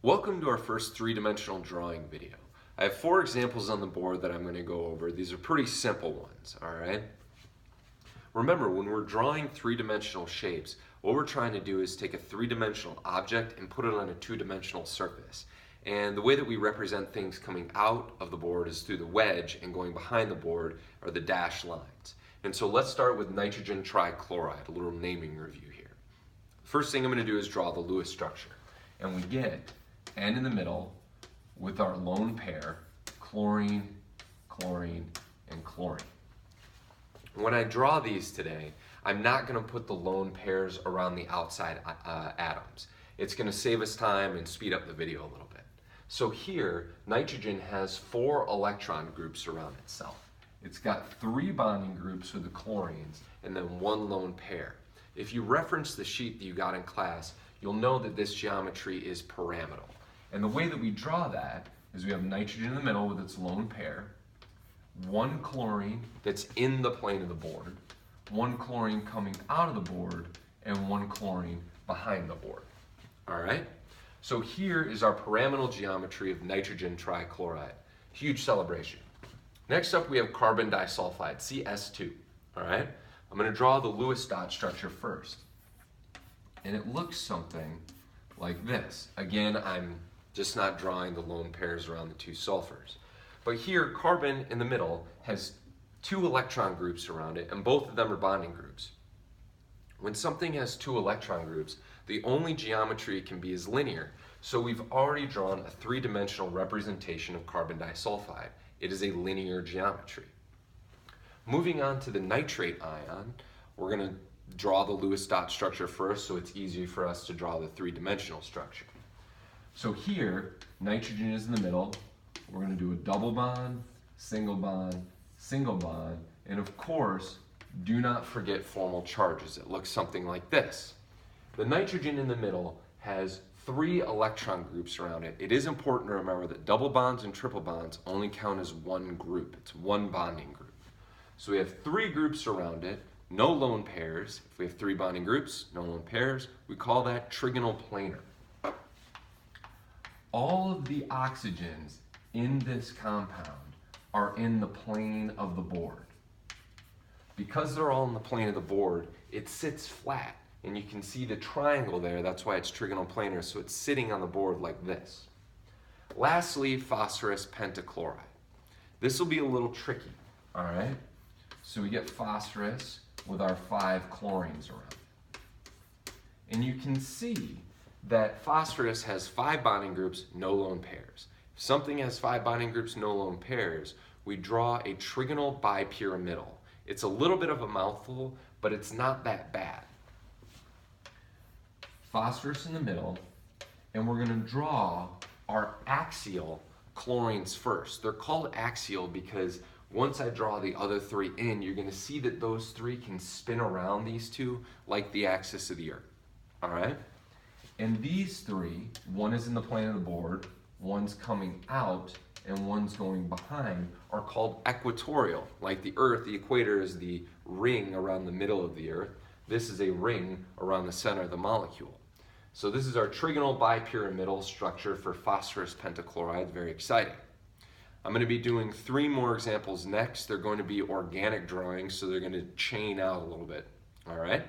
Welcome to our first three-dimensional drawing video. I have 4 examples on the board that I'm going to go over. These are pretty simple ones, all right? Remember, when we're drawing three-dimensional shapes, what we're trying to do is take a three-dimensional object and put it on a two-dimensional surface. And the way that we represent things coming out of the board is through the wedge, and going behind the board are the dashed lines. And so let's start with nitrogen trichloride, a little naming review here. First thing I'm going to do is draw the Lewis structure. And we get N in the middle with our lone pair, chlorine, chlorine, and chlorine. When I draw these today, I'm not going to put the lone pairs around the outside atoms. It's going to save us time and speed up the video a little bit. So here, nitrogen has 4 electron groups around itself. It's got 3 bonding groups with the chlorines and then 1 lone pair. If you reference the sheet that you got in class, you'll know that this geometry is pyramidal. And the way that we draw that is we have nitrogen in the middle with its lone pair, 1 chlorine that's in the plane of the board, 1 chlorine coming out of the board, and 1 chlorine behind the board. All right? So here is our pyramidal geometry of nitrogen trichloride. Huge celebration. Next up, we have carbon disulfide, CS2. All right? I'm going to draw the Lewis dot structure first. And it looks something like this. Again, I'm just not drawing the lone pairs around the 2 sulfurs. But here, carbon in the middle has 2 electron groups around it, and both of them are bonding groups. When something has 2 electron groups, the only geometry it can be is linear. So we've already drawn a 3-dimensional representation of carbon disulfide. It is a linear geometry. Moving on to the nitrate ion, we're going to draw the Lewis dot structure first so it's easier for us to draw the 3-dimensional structure. So here, nitrogen is in the middle. We're going to do a double bond, single bond, and of course, do not forget formal charges. It looks something like this. The nitrogen in the middle has 3 electron groups around it. It is important to remember that double bonds and triple bonds only count as 1 group. It's 1 bonding group. So we have 3 groups around it, no lone pairs. If we have 3 bonding groups, no lone pairs, we call that trigonal planar. All of the oxygens in this compound are in the plane of the board. Because they're all in the plane of the board, it sits flat. And you can see the triangle there, that's why it's trigonal planar, so it's sitting on the board like this. Lastly, phosphorus pentachloride. This will be a little tricky, all right? So we get phosphorus with our 5 chlorines around it. And you can see that phosphorus has 5 bonding groups, no lone pairs. If something has 5 bonding groups, no lone pairs, we draw a trigonal bipyramidal. It's a little bit of a mouthful, but it's not that bad. Phosphorus in the middle, and we're going to draw our axial chlorines first. They're called axial because once I draw the other 3 in, you're going to see that those 3 can spin around these 2 like the axis of the Earth. All right? And these 3, one is in the plane of the board, one's coming out, and one's going behind, are called equatorial. Like the Earth, the equator is the ring around the middle of the Earth. This is a ring around the center of the molecule. So this is our trigonal bipyramidal structure for phosphorus pentachloride. Very exciting. I'm going to be doing 3 more examples next. They're going to be organic drawings, so they're going to chain out a little bit. All right?